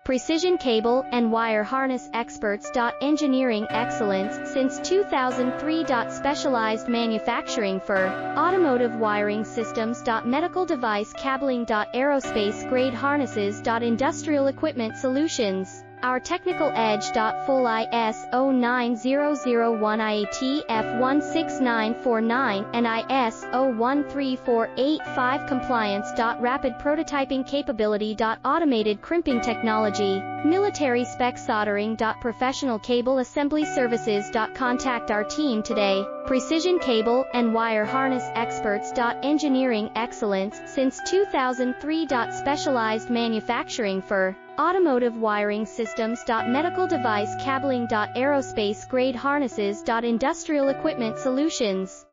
Precision cable and wire harness experts. Engineering excellence since 2003. Specialized manufacturing for automotive wiring systems. Medical device cabling. Aerospace grade harnesses. Industrial equipment solutions. Our technical edge. Full ISO 9001 IATF 16949 and ISO 13485 compliance. Rapid prototyping capability. Automated crimping technology. Military spec soldering. Professional cable assembly services. Contact our team today. Precision cable and wire harness experts. Engineering excellence since 2003. Specialized manufacturing for automotive wiring systems. Medical device cabling. Aerospace grade harnesses. Industrial equipment solutions.